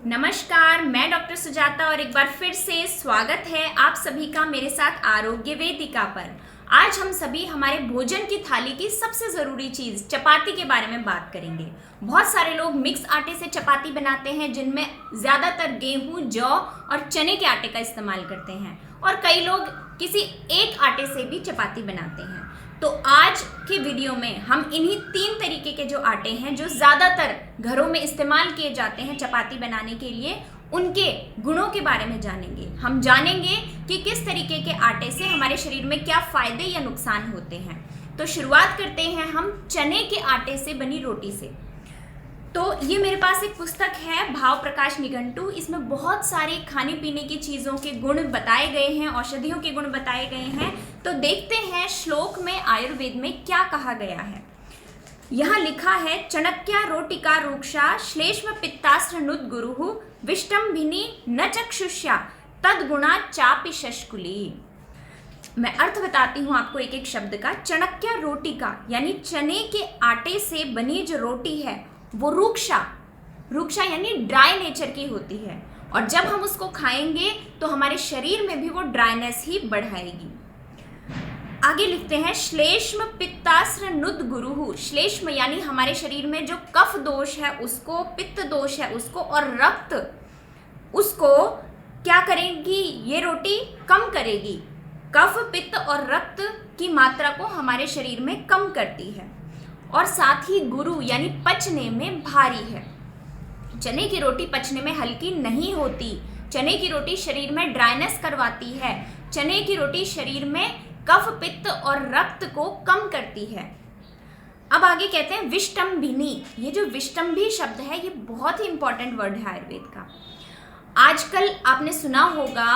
नमस्कार, मैं डॉक्टर सुजाता और एक बार फिर से स्वागत है आप सभी का मेरे साथ आरोग्य वेदिका पर। आज हम सभी हमारे भोजन की थाली की सबसे ज़रूरी चीज़ चपाती के बारे में बात करेंगे। बहुत सारे लोग मिक्स आटे से चपाती बनाते हैं जिनमें ज़्यादातर गेहूं, जौ और चने के आटे का इस्तेमाल करते हैं और कई लोग किसी एक आटे से भी चपाती बनाते हैं। तो आज के वीडियो में हम इन्हीं 3 तरीके के जो आटे हैं जो ज़्यादातर घरों में इस्तेमाल किए जाते हैं चपाती बनाने के लिए, उनके गुणों के बारे में जानेंगे। हम जानेंगे कि किस तरीके के आटे से हमारे शरीर में क्या फ़ायदे या नुकसान होते हैं। तो शुरुआत करते हैं हम चने के आटे से बनी रोटी से। तो ये मेरे पास एक पुस्तक है भाव प्रकाश निघंटु। इसमें बहुत सारे खाने पीने की चीज़ों के गुण बताए गए हैं, औषधियों के गुण बताए गए हैं। तो देखते हैं श्लोक में आयुर्वेद में क्या कहा गया है। यहाँ लिखा है, चणक्या रोटिका रूक्षा श्लेष्म पित्तास्त्रनुद गुरुहु विष्टम्भिनी न चक्षुष्या तद्गुणा चापि शष्कुली। मैं अर्थ बताती हूँ आपको एक एक शब्द का। चणक्या रोटिका यानी चने के आटे से बनी जो रोटी है वो रूक्षा यानी ड्राई नेचर की होती है और जब हम उसको खाएंगे तो हमारे शरीर में भी वो ड्राइनेस ही बढ़ाएगी। आगे लिखते हैं, श्लेष्म पित्तास्त्रनुद गुरुहु। श्लेष्म यानी हमारे शरीर में जो कफ दोष है उसको, पित्त दोष है उसको और रक्त उसको क्या करेगी, ये रोटी कम करेगी। कफ, पित्त और रक्त की मात्रा को हमारे शरीर में कम करती है और साथ ही गुरु यानी पचने में भारी है। चने की रोटी पचने में हल्की नहीं होती। चने की रोटी शरीर में ड्राइनेस करवाती है। चने की रोटी शरीर में कफ, पित्त और रक्त को कम करती है। अब आगे कहते हैं विष्टम्भिनी। ये जो विष्टम्भी शब्द है ये बहुत ही इंपॉर्टेंट वर्ड है आयुर्वेद का। आजकल आपने सुना होगा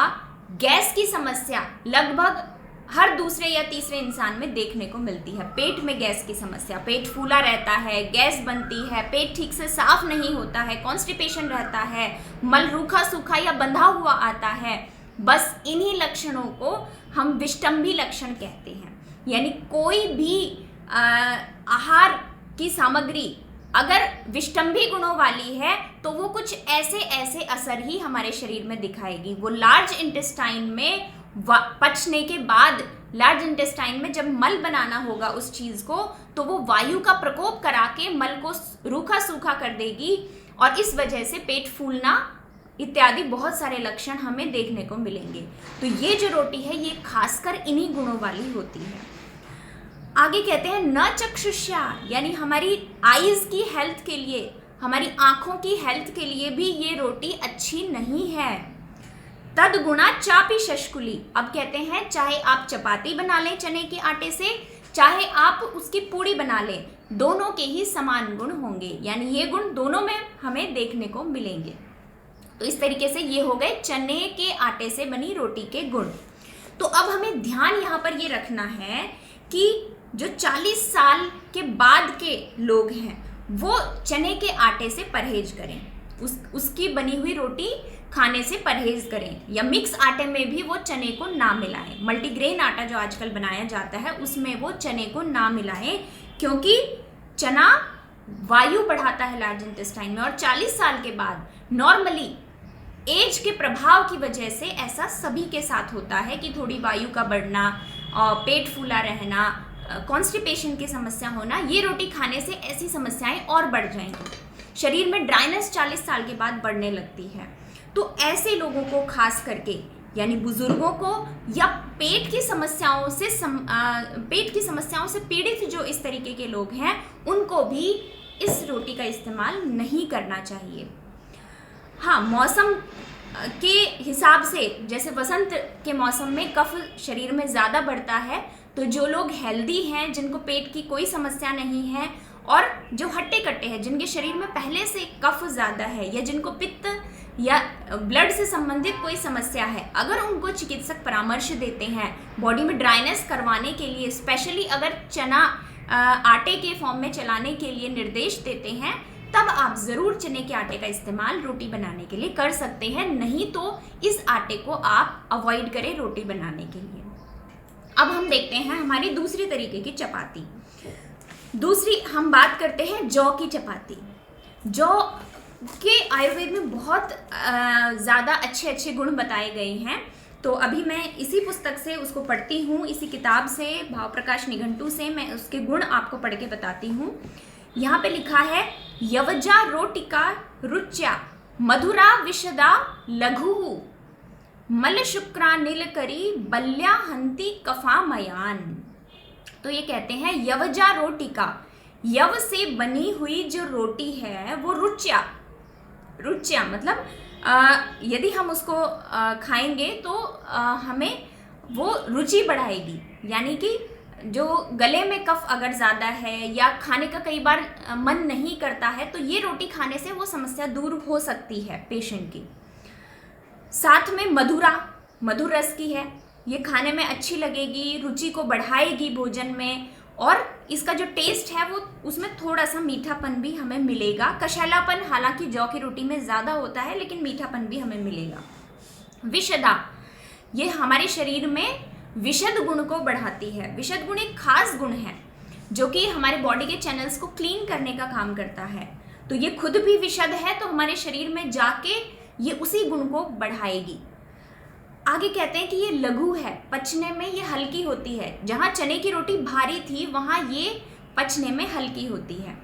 गैस की समस्या लगभग हर दूसरे या तीसरे इंसान में देखने को मिलती है। पेट में गैस की समस्या, पेट फूला रहता है, गैस बनती है, पेट ठीक से साफ नहीं होता है, कॉन्स्टिपेशन रहता है, मल रूखा सूखा या बंधा हुआ आता है। बस इन्हीं लक्षणों को हम विष्टम्भी लक्षण कहते हैं। यानी कोई भी आहार की सामग्री अगर विष्टम्भी गुणों वाली है तो वो कुछ ऐसे ऐसे असर ही हमारे शरीर में दिखाएगी। वो लार्ज इंटेस्टाइन में पचने के बाद, लार्ज इंटेस्टाइन में जब मल बनाना होगा उस चीज़ को, तो वो वायु का प्रकोप करा के मल को रूखा सूखा कर देगी और इस वजह से पेट फूलना इत्यादि बहुत सारे लक्षण हमें देखने को मिलेंगे। तो ये जो रोटी है ये खासकर इन्हीं गुणों वाली होती है। आगे कहते हैं न चक्षुष्या, यानी हमारी आईज की हेल्थ के लिए, हमारी आँखों की हेल्थ के लिए भी ये रोटी अच्छी नहीं है। तद्गुणा चापि शष्कुली। अब कहते हैं चाहे आप चपाती बना लें चने के आटे से, चाहे आप उसकी पूड़ी बना लें, दोनों के ही समान गुण होंगे। यानी ये गुण दोनों में हमें देखने को मिलेंगे। तो इस तरीके से ये हो गए चने के आटे से बनी रोटी के गुण। तो अब हमें ध्यान यहाँ पर ये रखना है कि जो 40 साल के बाद के लोग हैं वो चने के आटे से परहेज करें, उसकी बनी हुई रोटी खाने से परहेज करें, या मिक्स आटे में भी वो चने को ना मिलाएं। मल्टीग्रेन आटा जो आजकल बनाया जाता है उसमें वो चने को ना मिलाएं, क्योंकि चना वायु बढ़ाता है लार्ज इंटेस्टाइन में और 40 साल के बाद नॉर्मली एज के प्रभाव की वजह से ऐसा सभी के साथ होता है कि थोड़ी वायु का बढ़ना और पेट फूला रहना, कॉन्स्टिपेशन की समस्या होना, ये रोटी खाने से ऐसी समस्याएं और बढ़ जाएंगी। शरीर में ड्राइनेस 40 साल के बाद बढ़ने लगती है। तो ऐसे लोगों को खास करके, यानी बुजुर्गों को या पेट की समस्याओं से पीड़ित जो इस तरीके के लोग हैं, उनको भी इस रोटी का इस्तेमाल नहीं करना चाहिए। हाँ, मौसम के हिसाब से, जैसे वसंत के मौसम में कफ शरीर में ज़्यादा बढ़ता है, तो जो लोग हेल्दी हैं, जिनको पेट की कोई समस्या नहीं है और जो हट्टे कट्टे हैं, जिनके शरीर में पहले से कफ ज़्यादा है या जिनको पित्त या ब्लड से संबंधित कोई समस्या है, अगर उनको चिकित्सक परामर्श देते हैं बॉडी में ड्राइनेस करवाने के लिए, स्पेशली अगर चना आटे के फॉर्म में चलाने के लिए निर्देश देते हैं, तब आप ज़रूर चने के आटे का इस्तेमाल रोटी बनाने के लिए कर सकते हैं। नहीं तो इस आटे को आप अवॉइड करें रोटी बनाने के लिए। अब हम देखते हैं हमारी दूसरी तरीके की चपाती। दूसरी हम बात करते हैं जौ की चपाती। जौ के आयुर्वेद में बहुत ज़्यादा अच्छे अच्छे गुण बताए गए हैं। तो अभी मैं इसी पुस्तक से उसको पढ़ती हूँ, इसी किताब से, भाव प्रकाश निघंटू से मैं उसके गुण आपको पढ़ के बताती हूँ। यहाँ पे लिखा है, यवजा रोटिका रुच्या मधुरा विशदा लघु मल शुक्रा नीलकरी बल्या हंती कफामयान। तो ये कहते हैं यवजा रोटिका, यव से बनी हुई जो रोटी है वो रुच्या, रुच्या मतलब यदि हम उसको खाएंगे तो हमें वो रुचि बढ़ाएगी, यानी कि जो गले में कफ अगर ज़्यादा है या खाने का कई बार मन नहीं करता है तो ये रोटी खाने से वो समस्या दूर हो सकती है पेशेंट की। साथ में मधुरा, मधुर रस की है, ये खाने में अच्छी लगेगी, रुचि को बढ़ाएगी भोजन में, और इसका जो टेस्ट है वो उसमें थोड़ा सा मीठापन भी हमें मिलेगा। कशैलापन हालांकि जौ की रोटी में ज़्यादा होता है लेकिन मीठापन भी हमें मिलेगा। विशदा, ये हमारे शरीर में विशद गुण को बढ़ाती है। विशद गुण एक खास गुण है जो कि हमारे बॉडी के चैनल्स को क्लीन करने का काम करता है। तो ये खुद भी विशद है तो हमारे शरीर में जाके ये उसी गुण को बढ़ाएगी। आगे कहते हैं कि ये लघु है, पचने में ये हल्की होती है। जहाँ चने की रोटी भारी थी वहाँ ये पचने में हल्की होती है।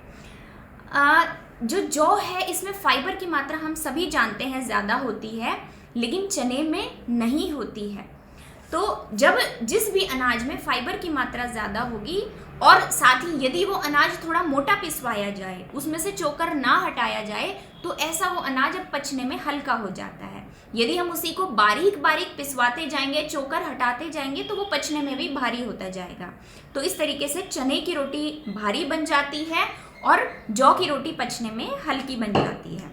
जो जौ है इसमें फाइबर की मात्रा हम सभी जानते हैं ज़्यादा होती है, लेकिन चने में नहीं होती है। तो जब जिस भी अनाज में फाइबर की मात्रा ज़्यादा होगी और साथ ही यदि वो अनाज थोड़ा मोटा पिसवाया जाए, उसमें से चोकर ना हटाया जाए, तो ऐसा वो अनाज अब पचने में हल्का हो जाता है। यदि हम उसी को बारीक बारीक पिसवाते जाएंगे, चोकर हटाते जाएंगे, तो वो पचने में भी भारी होता जाएगा। तो इस तरीके से चने की रोटी भारी बन जाती है और जौ की रोटी पचने में हल्की बन जाती है।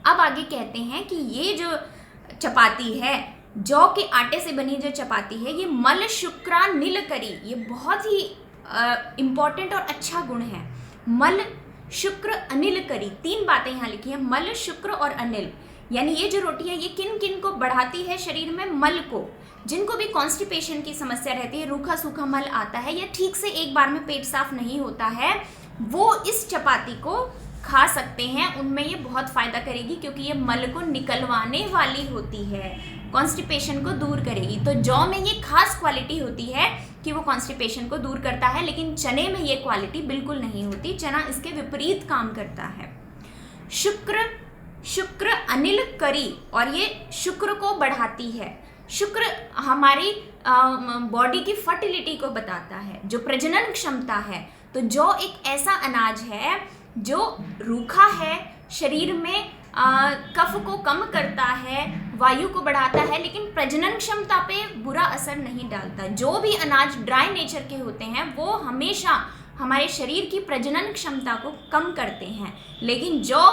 अब आगे कहते हैं कि ये जो चपाती है, जौ के आटे से बनी जो चपाती है, ये मल शुक्रा नीलकरी, ये बहुत ही इम्पॉर्टेंट और अच्छा गुण है। मल शुक्र अनिल करी, 3 बातें यहाँ लिखी है, मल शुक्र और अनिल, यानी ये जो रोटी है ये किन किन को बढ़ाती है शरीर में? मल को। जिनको भी कॉन्स्टिपेशन की समस्या रहती है, रूखा सूखा मल आता है या ठीक से एक बार में पेट साफ नहीं होता है, वो इस चपाती को खा सकते हैं। उनमें ये बहुत फ़ायदा करेगी क्योंकि ये मल को निकलवाने वाली होती है, कॉन्स्टिपेशन को दूर करेगी। तो जौ में ये खास क्वालिटी होती है कि वो कॉन्स्टिपेशन को दूर करता है, लेकिन चने में ये क्वालिटी बिल्कुल नहीं होती। चना इसके विपरीत काम करता है। शुक्र अनिल करी, और ये शुक्र को बढ़ाती है। शुक्र हमारी बॉडी की फर्टिलिटी को बताता है, जो प्रजनन क्षमता है। तो जौ एक ऐसा अनाज है जो रूखा है, शरीर में कफ को कम करता है, वायु को बढ़ाता है, लेकिन प्रजनन क्षमता पे बुरा असर नहीं डालता। जो भी अनाज ड्राई नेचर के होते हैं वो हमेशा हमारे शरीर की प्रजनन क्षमता को कम करते हैं, लेकिन जौ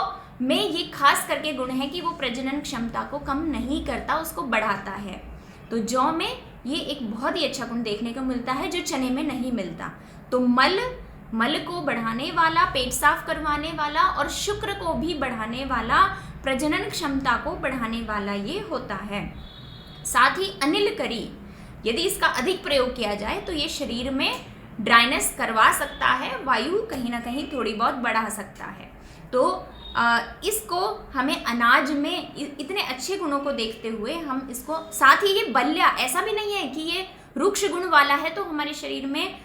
में ये खास करके गुण है कि वो प्रजनन क्षमता को कम नहीं करता, उसको बढ़ाता है। तो जौ में ये एक बहुत ही अच्छा गुण देखने को मिलता है जो चने में नहीं मिलता। तो मल को बढ़ाने वाला, पेट साफ करवाने वाला और शुक्र को भी बढ़ाने वाला, प्रजनन क्षमता को बढ़ाने वाला ये होता है। साथ ही अनिल करी, यदि इसका अधिक प्रयोग किया जाए तो ये शरीर में ड्राइनेस करवा सकता है, वायु कहीं ना कहीं थोड़ी बहुत बढ़ा सकता है। तो इसको हमें अनाज में इतने अच्छे गुणों को देखते हुए हम इसको, साथ ही ये बल्या, ऐसा भी नहीं है कि ये रुक्ष गुण वाला है तो हमारे शरीर में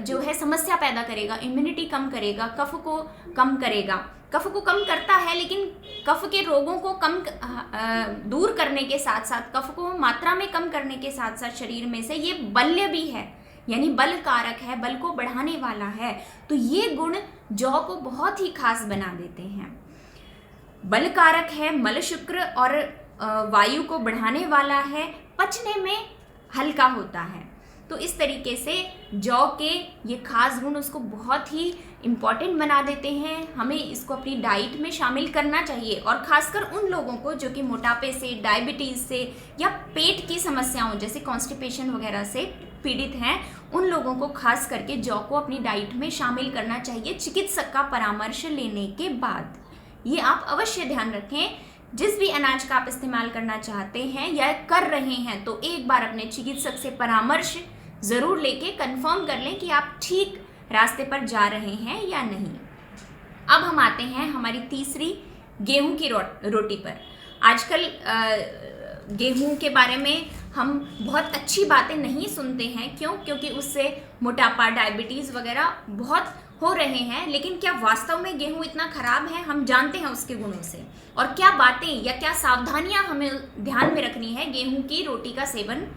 जो है समस्या पैदा करेगा, इम्यूनिटी कम करेगा, कफ को कम करेगा। कफ को कम करता है, लेकिन कफ के रोगों को कम दूर करने के साथ साथ, कफ को मात्रा में कम करने के साथ साथ शरीर में से ये बल्य भी है, यानी बल कारक है, बल को बढ़ाने वाला है। तो ये गुण जौ को बहुत ही खास बना देते हैं। बल कारक है, मल शुक्र और वायु को बढ़ाने वाला है, पचने में हल्का होता है। तो इस तरीके से जौ के ये खास गुण उसको बहुत ही इम्पॉर्टेंट बना देते हैं। हमें इसको अपनी डाइट में शामिल करना चाहिए, और ख़ासकर उन लोगों को जो कि मोटापे से, डायबिटीज़ से या पेट की समस्याओं जैसे कॉन्स्टिपेशन वगैरह से पीड़ित हैं, उन लोगों को खास करके जौ को अपनी डाइट में शामिल करना चाहिए चिकित्सक का परामर्श लेने के बाद। ये आप अवश्य ध्यान रखें। जिस भी अनाज का आप इस्तेमाल करना चाहते हैं या कर रहे हैं तो एक बार अपने चिकित्सक से परामर्श ज़रूर लेके कंफर्म कर लें कि आप ठीक रास्ते पर जा रहे हैं या नहीं। अब हम आते हैं हमारी तीसरी गेहूं की रोटी पर। आजकल गेहूं के बारे में हम बहुत अच्छी बातें नहीं सुनते हैं। क्यों? क्योंकि उससे मोटापा, डायबिटीज़ वगैरह बहुत हो रहे हैं। लेकिन क्या वास्तव में गेहूं इतना खराब है? हम जानते हैं उसके गुणों से। और क्या बातें या क्या सावधानियां हमें ध्यान में रखनी है गेहूं की रोटी का सेवन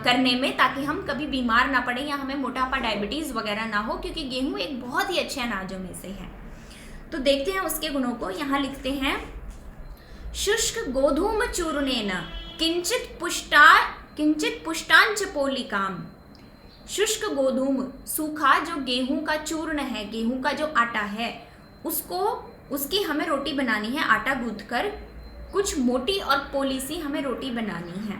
करने में, ताकि हम कभी बीमार ना पड़े या हमें मोटापा, डायबिटीज़ वगैरह ना हो, क्योंकि गेहूं एक बहुत ही अच्छे अनाजों में से है। तो देखते हैं उसके गुणों को। यहाँ लिखते हैं, शुष्क गोधूम चूर्णेन किंचित पुष्टांच पोलिकाम। शुष्क गोधूम, सूखा जो गेहूं का चूर्ण है, गेहूं का जो आटा है, उसकी हमें रोटी बनानी है आटा गूंथकर। कुछ मोटी और पोली सी हमें रोटी बनानी है।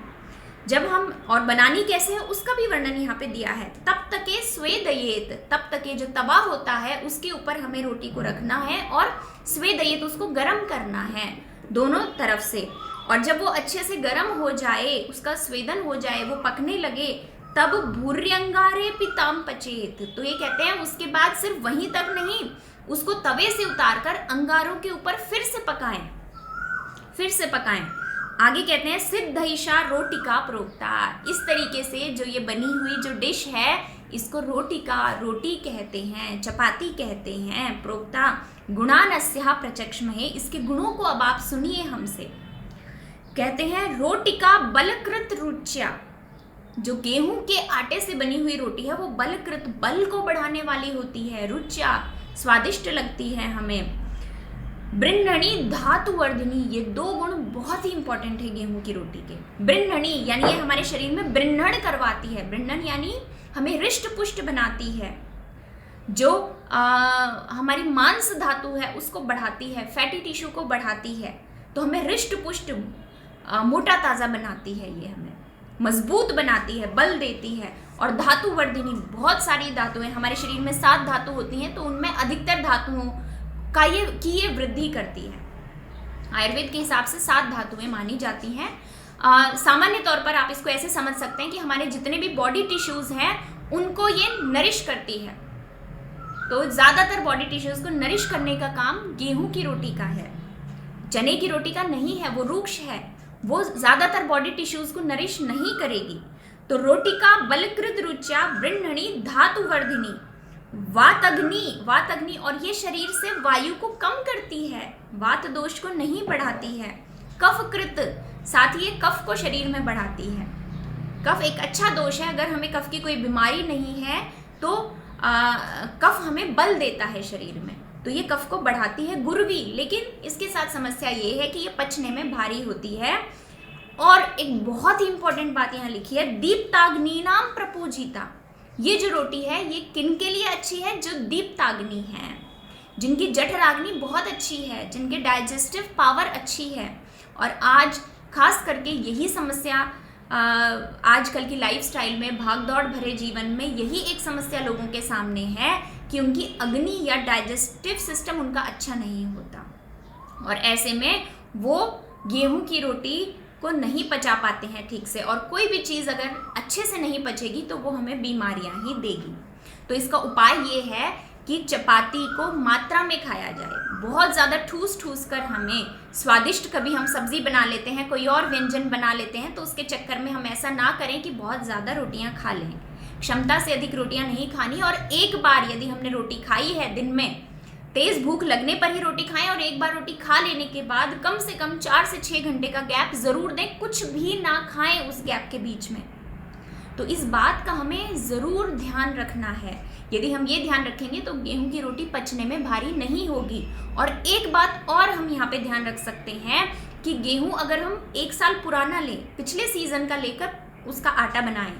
जब हम, और बनानी कैसे है उसका भी वर्णन यहाँ पे दिया है। तब तके स्वेदयेत, तब तके जो तवा होता है उसके ऊपर हमें रोटी को रखना है और स्वेदयेत उसको गर्म करना है दोनों तरफ से। और जब वो अच्छे से गर्म हो जाए, उसका स्वेदन हो जाए, वो पकने लगे, तब भूर्यंगारे पिताम पचेत। तो ये कहते हैं उसके बाद सिर्फ वहीं तक नहीं, उसको तवे से उतारकर अंगारों के ऊपर फिर से पकाएं। आगे कहते हैं, सिद्धईशा रोटिका प्रोक्ता। इस तरीके से जो ये बनी हुई जो डिश है, इसको रोटी कहते हैं, चपाती कहते हैं। प्रोक्ता गुणानस्या प्रचक्षमहे। इसके गुणों को अब आप सुनिए हमसे। कहते हैं, रोटिका बलकृत रुच्या। जो गेहूं के आटे से बनी हुई रोटी है वो बलकृत, बल को बढ़ाने वाली होती है। रुच्या, स्वादिष्ट लगती है हमें। बृन्हणी धातुवर्धिनी, ये दो गुण बहुत ही इंपॉर्टेंट है गेहूं की रोटी के। बृन्हणी यानी ये हमारे शरीर में बृन्हण करवाती है। बृन्हण यानी हमें रिष्ट पुष्ट बनाती है। जो हमारी मांस धातु है उसको बढ़ाती है, फैटी टिश्यू को बढ़ाती है। तो हमें रिष्ट पुष्ट, मोटा ताज़ा बनाती है, ये हमें मजबूत बनाती है, बल देती है। और धातु वर्धिनी, बहुत सारी धातुएं हमारे शरीर में 7 धातु होती हैं, तो उनमें अधिकतर धातुओं का ये वृद्धि करती है। आयुर्वेद के हिसाब से 7 धातुएं मानी जाती हैं। सामान्य तौर पर आप इसको ऐसे समझ सकते हैं कि हमारे जितने भी बॉडी टिश्यूज हैं उनको ये नरिश करती है। तो ज़्यादातर बॉडी टिश्यूज को नरिश करने का काम गेहूं की रोटी का है, चने की रोटी का नहीं है। वो रुक्ष है, वो ज़्यादातर बॉडी टिश्यूज को नरिश नहीं करेगी। तो रोटिका बलकृत रुच्या बृन्हणी धातुवर्धिनी वातग्नि, और ये शरीर से वायु को कम करती है, वात दोष को नहीं बढ़ाती है। कफकृत, साथ ही ये कफ को शरीर में बढ़ाती है। कफ एक अच्छा दोष है। अगर हमें कफ की कोई बीमारी नहीं है तो कफ हमें बल देता है शरीर में, तो ये कफ को बढ़ाती है। गुर्वी, लेकिन इसके साथ समस्या ये है कि ये पचने में भारी होती है। और एक बहुत ही इंपॉर्टेंट बात यहाँ लिखी है, दीप्ताग्नि नाम प्रपूजिता। ये जो रोटी है ये किन के लिए अच्छी है? जो दीप्ताग्नि है, जिनकी जठराग्नि बहुत अच्छी है, जिनके डाइजेस्टिव पावर अच्छी है। और आज खास करके यही समस्या आजकल की लाइफस्टाइल में, भागदौड़ भरे जीवन में यही एक समस्या लोगों के सामने है कि उनकी अग्नि या डाइजेस्टिव सिस्टम उनका अच्छा नहीं होता, और ऐसे में वो गेहूं की रोटी को नहीं पचा पाते हैं ठीक से। और कोई भी चीज़ अगर अच्छे से नहीं पचेगी तो वो हमें बीमारियां ही देगी। तो इसका उपाय ये है कि चपाती को मात्रा में खाया जाए। बहुत ज़्यादा ठूस कर हमें स्वादिष्ट, कभी हम सब्जी बना लेते हैं, कोई और व्यंजन बना लेते हैं, तो उसके चक्कर में हम ऐसा ना करें कि बहुत ज़्यादा रोटियां खा लें। क्षमता से अधिक रोटियां नहीं खानी। और एक बार यदि हमने रोटी खाई है दिन में, तेज़ भूख लगने पर ही रोटी खाएं, और एक बार रोटी खा लेने के बाद कम से कम 4 से 6 घंटे का गैप ज़रूर दें। कुछ भी ना खाएं उस गैप के बीच में। तो इस बात का हमें ज़रूर ध्यान रखना है। यदि हम ये ध्यान रखेंगे तो गेहूं की रोटी पचने में भारी नहीं होगी। और एक बात और हम यहाँ पे ध्यान रख सकते हैं कि गेहूं अगर हम 1 साल पुराना लें, पिछले सीज़न का लेकर उसका आटा बनाएं,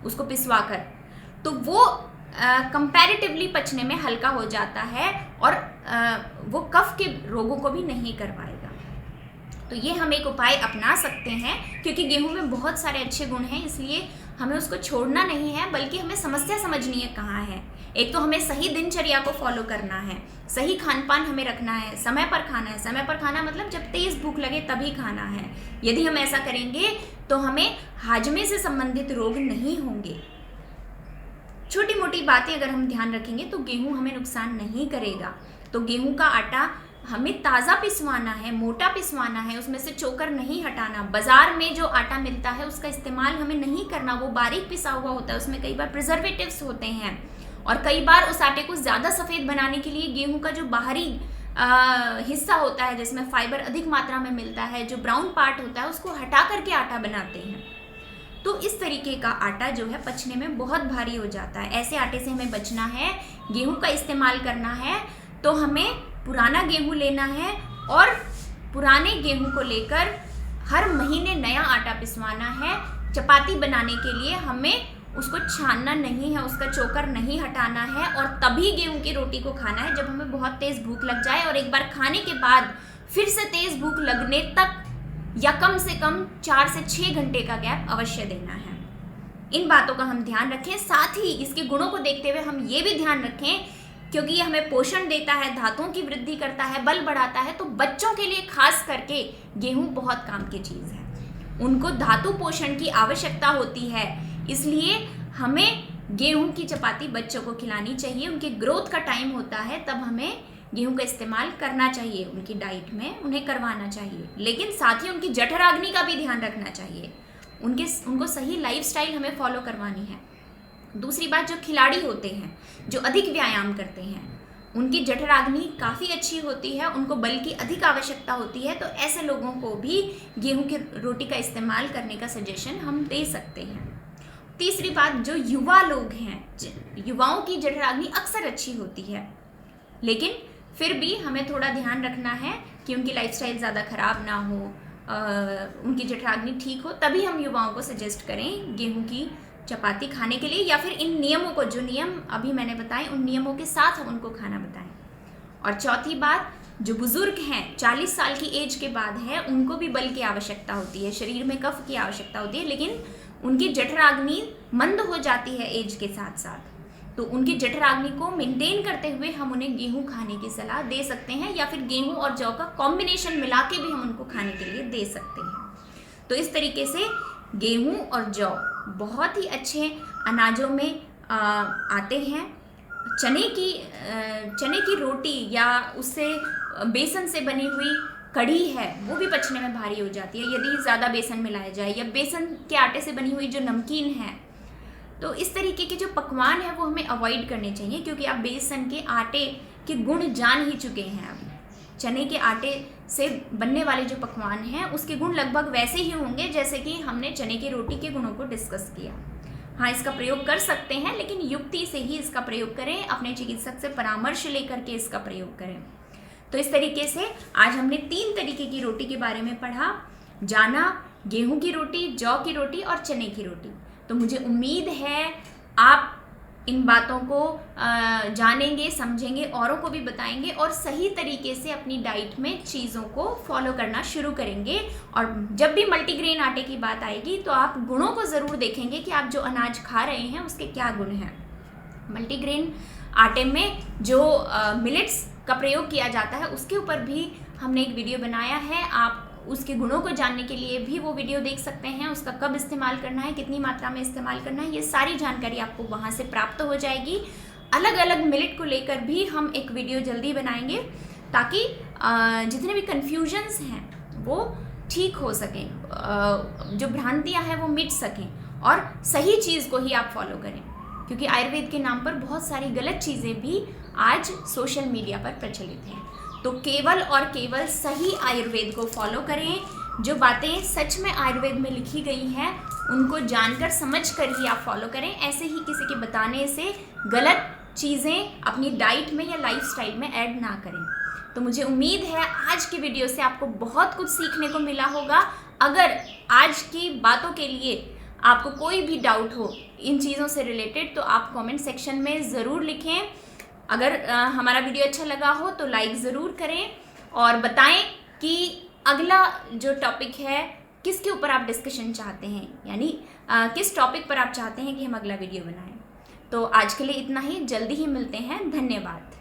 उसको पिसवा कर, तो वो कंपैरेटिवली पचने में हल्का हो जाता है और वो कफ के रोगों को भी नहीं करवाएगा। तो ये हम एक उपाय अपना सकते हैं, क्योंकि गेहूं में बहुत सारे अच्छे गुण हैं, इसलिए हमें उसको छोड़ना नहीं है, बल्कि हमें समस्या समझनी है कहाँ है। एक तो हमें सही दिनचर्या को फॉलो करना है, सही खान पान हमें रखना है, समय पर खाना है। समय पर खाना मतलब जब तेज़ भूख लगे तभी खाना है। यदि हम ऐसा करेंगे तो हमें हाजमे से संबंधित रोग नहीं होंगे। छोटी मोटी बातें अगर हम ध्यान रखेंगे तो गेहूं हमें नुकसान नहीं करेगा। तो गेहूं का आटा हमें ताज़ा पिसवाना है, मोटा पिसवाना है, उसमें से चोकर नहीं हटाना। बाजार में जो आटा मिलता है उसका इस्तेमाल हमें नहीं करना, वो बारीक पिसा हुआ होता है, उसमें कई बार प्रिजर्वेटिव्स होते हैं। और कई बार उस आटे को ज़्यादा सफ़ेद बनाने के लिए गेहूं का जो बाहरी हिस्सा होता है जिसमें फाइबर अधिक मात्रा में मिलता है, जो ब्राउन पार्ट होता है, उसको हटा करके आटा बनाते हैं। तो इस तरीके का आटा जो है पचने में बहुत भारी हो जाता है। ऐसे आटे से हमें बचना है। गेहूं का इस्तेमाल करना है तो हमें पुराना गेहूं लेना है और पुराने गेहूं को लेकर हर महीने नया आटा पिसवाना है। चपाती बनाने के लिए हमें उसको छानना नहीं है, उसका चोकर नहीं हटाना है, और तभी गेहूं की रोटी को खाना है जब हमें बहुत तेज़ भूख लग जाए, और एक बार खाने के बाद फिर से तेज़ भूख लगने तक या कम से कम 4 से 6 घंटे का गैप अवश्य देना है। इन बातों का हम ध्यान रखें। साथ ही इसके गुणों को देखते हुए हम ये भी ध्यान रखें, क्योंकि ये हमें पोषण देता है, धातुओं की वृद्धि करता है, बल बढ़ाता है, तो बच्चों के लिए खास करके गेहूं बहुत काम की चीज़ है। उनको धातु पोषण की आवश्यकता होती है, इसलिए हमें गेहूं की चपाती बच्चों को खिलानी चाहिए। उनके ग्रोथ का टाइम होता है, तब हमें गेहूं का इस्तेमाल करना चाहिए, उनकी डाइट में उन्हें करवाना चाहिए। लेकिन साथ ही उनकी जठराग्नि का भी ध्यान रखना चाहिए, उनको सही लाइफस्टाइल हमें फॉलो करवानी है। दूसरी बात, जो खिलाड़ी होते हैं, जो अधिक व्यायाम करते हैं, उनकी जठराग्नि काफ़ी अच्छी होती है, उनको बल की अधिक आवश्यकता होती है, तो ऐसे लोगों को भी गेहूं की रोटी का इस्तेमाल करने का सजेशन हम दे सकते हैं। तीसरी बात, जो युवा लोग हैं, युवाओं की जठराग्नि अक्सर अच्छी होती है, लेकिन फिर भी हमें थोड़ा ध्यान रखना है कि उनकी लाइफस्टाइल ज़्यादा ख़राब ना हो, उनकी जठराग्नि ठीक हो, तभी हम युवाओं को सजेस्ट करें गेहूं की चपाती खाने के लिए, या फिर इन नियमों को, जो नियम अभी मैंने बताए, उन नियमों के साथ हम उनको खाना बताएं। और चौथी बात, जो बुजुर्ग हैं, 40 साल की एज के बाद है, उनको भी बल की आवश्यकता होती है, शरीर में कफ की आवश्यकता होती है, लेकिन उनकी जठराग्नि मंद हो जाती है एज के साथ साथ। तो उनकी जठराग्नि को मेंटेन करते हुए हम उन्हें गेहूं खाने की सलाह दे सकते हैं, या फिर गेहूं और जौ का कॉम्बिनेशन मिला के भी हम उनको खाने के लिए दे सकते हैं। तो इस तरीके से गेहूं और जौ बहुत ही अच्छे अनाजों में आते हैं। चने की रोटी या उससे बेसन से बनी हुई कढ़ी है, वो भी पचने में भारी हो जाती है यदि ज़्यादा बेसन मिलाया जाए, या बेसन के आटे से बनी हुई जो नमकीन है। तो इस तरीके के जो पकवान है वो हमें अवॉइड करने चाहिए, क्योंकि आप बेसन के आटे के गुण जान ही चुके हैं। अब चने के आटे से बनने वाले जो पकवान हैं उसके गुण लगभग वैसे ही होंगे जैसे कि हमने चने की रोटी के गुणों को डिस्कस किया। हाँ, इसका प्रयोग कर सकते हैं, लेकिन युक्ति से ही इसका प्रयोग करें, अपने चिकित्सक से परामर्श लेकर के इसका प्रयोग करें। तो इस तरीके से आज हमने 3 तरीके की रोटी के बारे में पढ़ा, जाना गेहूं की रोटी, जौ की रोटी और चने की रोटी। तो मुझे उम्मीद है आप इन बातों को जानेंगे, समझेंगे, औरों को भी बताएंगे और सही तरीके से अपनी डाइट में चीज़ों को फॉलो करना शुरू करेंगे। और जब भी मल्टीग्रेन आटे की बात आएगी तो आप गुणों को ज़रूर देखेंगे कि आप जो अनाज खा रहे हैं उसके क्या गुण हैं। मल्टीग्रेन आटे में जो मिलेट्स का प्रयोग किया जाता है उसके ऊपर भी हमने एक वीडियो बनाया है, आप उसके गुणों को जानने के लिए भी वो वीडियो देख सकते हैं। उसका कब इस्तेमाल करना है, कितनी मात्रा में इस्तेमाल करना है, ये सारी जानकारी आपको वहाँ से प्राप्त हो जाएगी। अलग अलग मिलेट को लेकर भी हम एक वीडियो जल्दी बनाएंगे, ताकि जितने भी कन्फ्यूजन्स हैं वो ठीक हो सकें, जो भ्रांतियाँ हैं वो मिट सकें और सही चीज़ को ही आप फॉलो करें। क्योंकि आयुर्वेद के नाम पर बहुत सारी गलत चीज़ें भी आज सोशल मीडिया पर प्रचलित हैं। तो केवल और केवल सही आयुर्वेद को फॉलो करें। जो बातें सच में आयुर्वेद में लिखी गई हैं उनको जानकर समझ कर ही आप फॉलो करें। ऐसे ही किसी के बताने से गलत चीज़ें अपनी डाइट में या लाइफस्टाइल में ऐड ना करें। तो मुझे उम्मीद है आज की वीडियो से आपको बहुत कुछ सीखने को मिला होगा। अगर आज की बातों के लिए आपको कोई भी डाउट हो इन चीज़ों से रिलेटेड तो आप कमेंट सेक्शन में ज़रूर लिखें। अगर हमारा वीडियो अच्छा लगा हो तो लाइक ज़रूर करें और बताएं कि अगला जो टॉपिक है किसके ऊपर आप डिस्कशन चाहते हैं, यानी किस टॉपिक पर आप चाहते हैं कि हम अगला वीडियो बनाएं। तो आज के लिए इतना ही, जल्दी ही मिलते हैं। धन्यवाद।